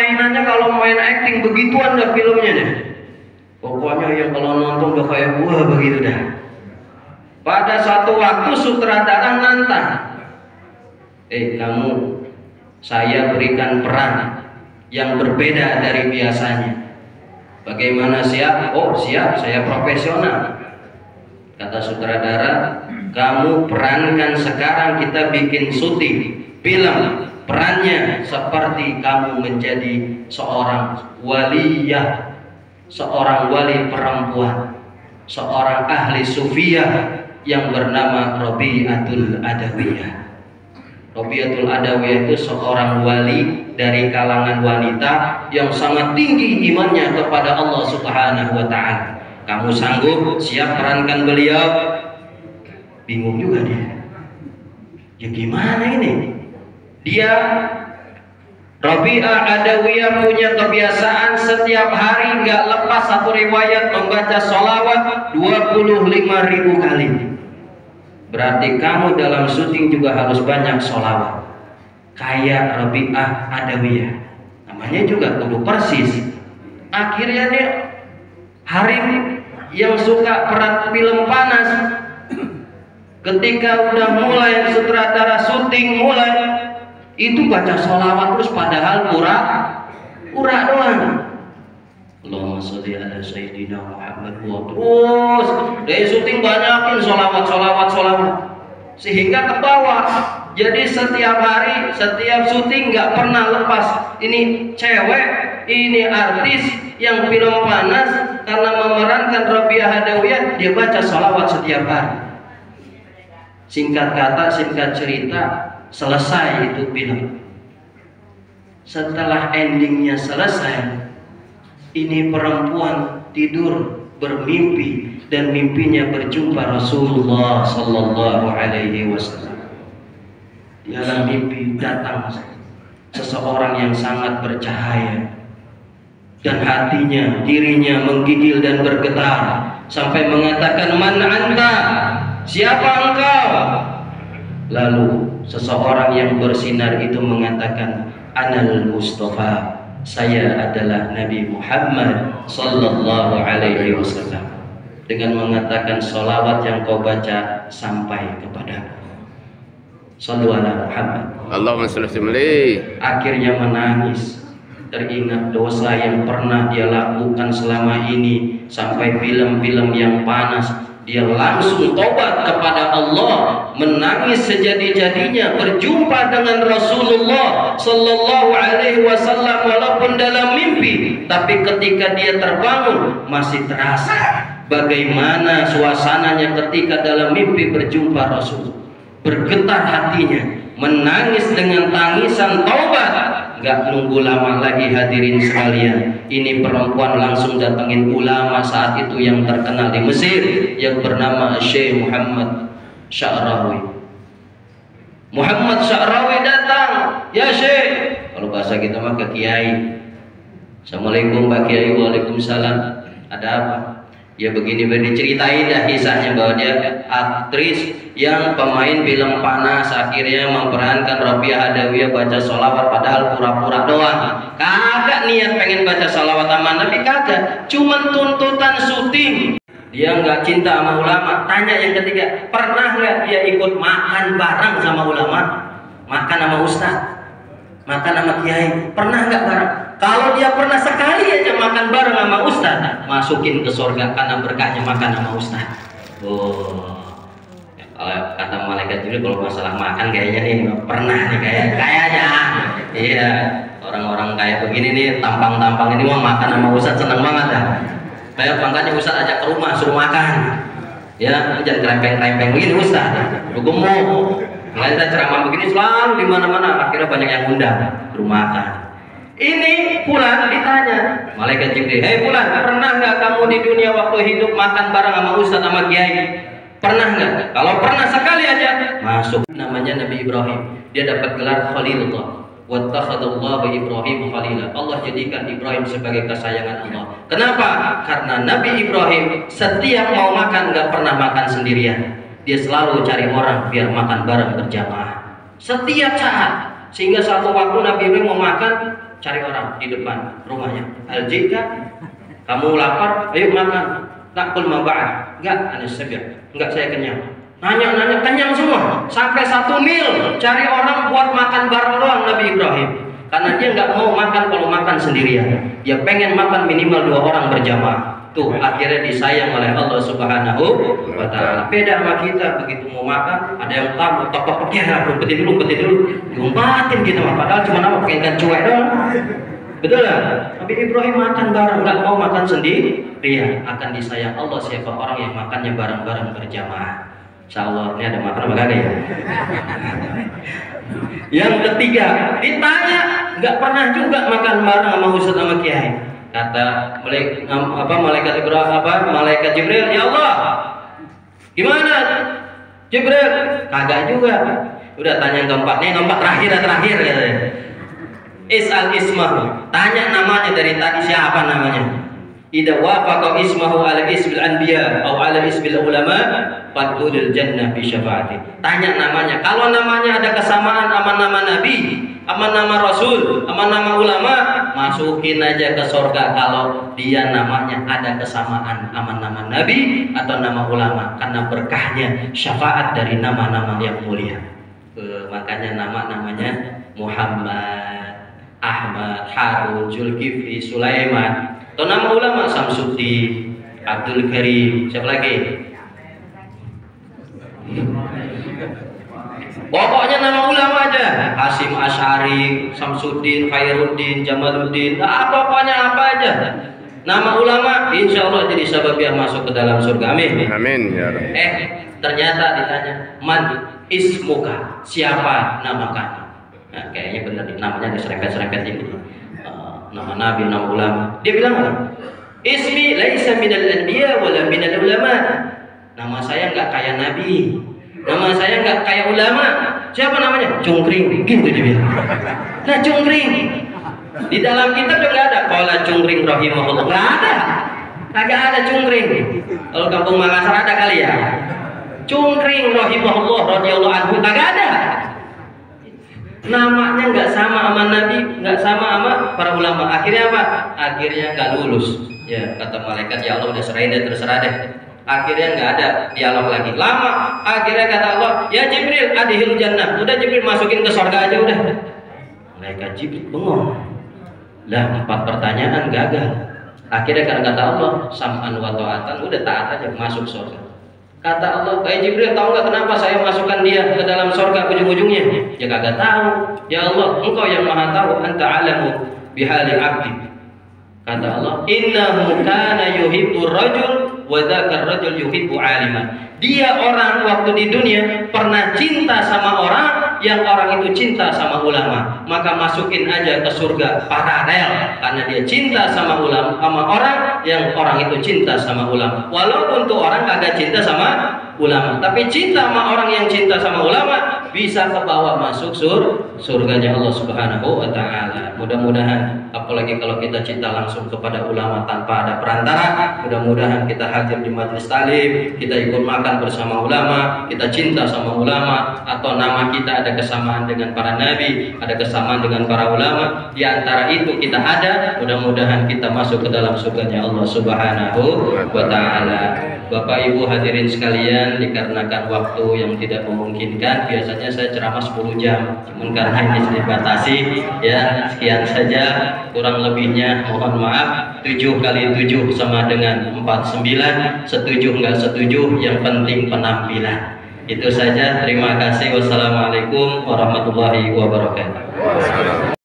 permainannya kalau main acting begituan dah filmnya deh. Pokoknya yang kalau nonton udah kayak gua begitu dah. Pada suatu waktu sutradara nantang, kamu, saya berikan peran yang berbeda dari biasanya. Bagaimana, siap? Oh siap, saya profesional. Kata sutradara, kamu perankan sekarang kita bikin syuting film. Perannya seperti kamu menjadi seorang waliyah, seorang wali perempuan, seorang ahli sufiyah yang bernama Rabi'atul Adawiyah. Rabi'atul Adawiyah itu seorang wali dari kalangan wanita yang sangat tinggi imannya kepada Allah Subhanahu wa Ta'ala. Kamu sanggup? Siap perankan beliau? Bingung juga dia. Ya gimana ini? Dia Rabi'ah Adawiyah punya kebiasaan setiap hari nggak lepas satu riwayat membaca sholawat 25.000 kali. Berarti kamu dalam syuting juga harus banyak sholawat. Kayak Rabi'ah Adawiyah. Namanya juga kudu persis. Akhirnya dia hari yang suka peran film panas, ketika udah mulai sutradara syuting mulai, itu baca sholawat terus padahal pura doang. Allahumma sholli ala sayyidina Muhammad terus dari syuting banyakin sholawat sehingga ke bawah. Jadi setiap hari, setiap syuting nggak pernah lepas. Ini cewek, ini artis yang film panas karena memerankan Rabi'ah Adawiyah, dia baca sholawat setiap hari. Singkat kata, singkat cerita, selesai itu film. Setelah endingnya selesai, ini perempuan tidur bermimpi dan mimpinya berjumpa Rasulullah Sallallahu Alaihi Wasallam. Dalam mimpi datang seseorang yang sangat bercahaya dan hatinya, dirinya menggigil dan bergetar sampai mengatakan, man anta, siapa engkau? Lalu seseorang yang bersinar itu mengatakan, Anal Mustafa, saya adalah Nabi Muhammad Sallallahu Alaihi Wasallam. Dengan mengatakan sholawat yang kau baca sampai kepadaku. Sallu ala Muhammad. Allahumma sholli alaihi. Akhirnya menangis, teringat dosa yang pernah dia lakukan selama ini, sampai film-film yang panas. Dia langsung tobat kepada Allah, menangis sejadi-jadinya, berjumpa dengan Rasulullah Sallallahu Alaihi Wasallam walaupun dalam mimpi. Tapi ketika dia terbangun masih terasa bagaimana suasananya ketika dalam mimpi berjumpa Rasul. Bergetar hatinya, menangis dengan tangisan taubat. Gak nunggu lama lagi hadirin sekalian, ini perempuan langsung datengin ulama saat itu yang terkenal di Mesir yang bernama Syekh Muhammad Sya'rawi. Muhammad Sya'rawi datang, ya Syekh, kalau bahasa kita mah ke kiai. Assalamualaikum Pak Kiai. Waalaikumsalam. Ada apa? Ya begini, diceritain dah kisahnya bahwa dia aktris yang pemain film panas, akhirnya memperankan Rabi'ah Adawiyah baca sholawat padahal pura-pura doang. Kagak niat pengen baca sholawat sama Nabi, kagak. Cuman tuntutan syuting. Dia nggak cinta sama ulama. Tanya yang ketiga, pernah nggak dia ikut makan bareng sama ulama? Makan sama ustaz, makan sama kiai, pernah nggak bareng? Kalau dia pernah sekali aja makan bareng sama ustaz, masukin ke surga karena berkahnya makan sama ustaz. Oh, kalau kata malaikat Jibril, kalau masalah makan kayaknya nih pernah nih kayaknya. Iya, orang-orang kayak begini nih, tampang-tampang ini mau makan sama ustaz seneng banget dah. Kayak makanya ustaz ajak ke rumah suruh makan. Ya, jangan kerempeng-kerempeng begini ustaz. Lu gemuk. Kita ceramah begini selalu di mana-mana, akhirnya banyak yang undang rumah makan. Ini Fulan ditanya malaikat Jibril, hei Fulan, pernah nggak kamu di dunia waktu hidup makan bareng sama ustaz sama kiai? Pernah nggak? Kalau pernah sekali aja masuk. Namanya Nabi Ibrahim, dia dapat gelar Khalilullah. Wattakhadallahu Ibrahim khalila. Allah jadikan Ibrahim sebagai kesayangan Allah. Kenapa? Karena Nabi Ibrahim setiap mau makan nggak pernah makan sendirian. Dia selalu cari orang biar makan bareng berjamaah setiap saat. Sehingga satu waktu Nabi Ibrahim mau makan, cari orang di depan rumahnya. Aljika, kamu lapar, ayo makan. Takul maba'ah. Enggak, ana sabiya. Enggak, saya kenyang. Nanya kenyang semua. Sampai 1 mil cari orang buat makan bareng doang Nabi Ibrahim. Karena dia nggak mau makan kalau makan sendirian. Dia pengen makan minimal 2 orang berjamaah. Tuh akhirnya disayang oleh Allah Subhanahu wa Ta'ala. Beda sama kita, begitu mau makan ada yang tamu tok ya rumpetin dulu diumpatin gitu mah, padahal cuma apa pengen cuek doang. Betul lah. Nabi Ibrahim makan bareng, nggak mau makan sendirian. Akan disayang Allah siapa orang yang makannya bareng-bareng berjamaah. Insyaallah ini ada makan apa kagak ya? Yang ketiga ditanya, nggak pernah juga makan bareng sama Ustaz sama Kiai. Kata malaikat Ibrahim malaikat Jibril, ya Allah, gimana Jibril? Kagak juga. Udah tanya yang keempat, nih keempat terakhir katanya. Is'al ismahu, tanya namanya dari tadi siapa namanya. Idza wafaqa ismahu ala ismil anbiya atau ala ismil ulama fadkhulul jannah bi syafaati. Tanya namanya. Kalau namanya ada kesamaan sama nama nabi, sama nama rasul, sama nama ulama, masukin aja ke surga kalau dia namanya ada kesamaan sama nama nabi atau nama ulama, karena berkahnya syafaat dari nama-nama yang mulia. Makanya namanya Muhammad, Ahmad, Harun, Zulkifli, Sulaiman. Atau nama ulama Samsuddin, Abdul Karim, siapa lagi? Pokoknya nama ulama aja. Hasim Asy'ari, Samsuddin, Khairuddin, Jamaluddin, pokoknya apa aja. Nama ulama insya Allah jadi sababiah masuk ke dalam surga. Amin. Amin ya Rabb. Ternyata ditanya, man ismuka, siapa nama kamu? Nah, kayaknya benar nih, namanya diserempet-serempet ini. Nama nabi, nama ulama. Dia bilang apa? Ismi laisa minal anbiya wala minal ulama. Nama saya enggak kayak nabi. Nama saya enggak kayak ulama. Siapa namanya? Cungkring. Gitu dia bilang. Nah, Cungkring. Di dalam kitab juga ada qala Cungkring rahimahullah. Enggak ada. Kagak ada Cungkring. Kalau kampung Makassar ada kali ya. Cungkring rahimahullah radhiyallahu anhu kagak ada. Namanya nggak sama sama Nabi, nggak sama sama para ulama. Akhirnya apa? Akhirnya nggak lulus. Ya kata malaikat, ya Allah udah serahin deh, terserah deh. Akhirnya nggak ada dialog lagi. Lama. Akhirnya kata Allah, ya Jibril adhil jannah. Udah Jibril masukin ke surga aja udah. Malaikat Jibril bengong. Lah 4 pertanyaan gagal. Akhirnya karena kata Allah, sam'an wa ta'atan, udah taat aja masuk surga. Kata Allah, Jibril tahu nggak kenapa saya masukkan dia ke dalam surga ujung-ujungnya? Ya kagak tahu. Ya Allah, engkau yang maha tahu. Anta alamu bihali abdi. Kata Allah, innahu kana yuhibbu rajul wa dzakar rajul yuhibbu aliman. Dia orang waktu di dunia pernah cinta sama orang yang orang itu cinta sama ulama. Maka masukin aja ke surga paralel, karena dia cinta sama ulama, sama orang yang orang itu cinta sama ulama. Walaupun tuh orang kagak cinta sama ulama, tapi cinta sama orang yang cinta sama ulama bisa kebawa masuk surganya Allah Subhanahu wa Ta'ala. Mudah-mudahan, apalagi kalau kita cinta langsung kepada ulama tanpa ada perantara, mudah-mudahan kita hadir di majelis talim, kita ikut makan bersama ulama, kita cinta sama ulama, atau nama kita ada kesamaan dengan para nabi, ada kesamaan dengan para ulama. Di antara itu kita ada, mudah-mudahan kita masuk ke dalam surganya Allah Subhanahu wa Ta'ala. Bapak Ibu hadirin sekalian, dikarenakan waktu yang tidak memungkinkan, biasanya saya ceramah 10 jam, namun karena ini dibatasi, ya sekian saja. Kurang lebihnya mohon maaf. 7 kali 7 sama dengan 49. Setuju nggak setuju, yang penting penampilan. Itu saja. Terima kasih. Wassalamualaikum warahmatullahi wabarakatuh.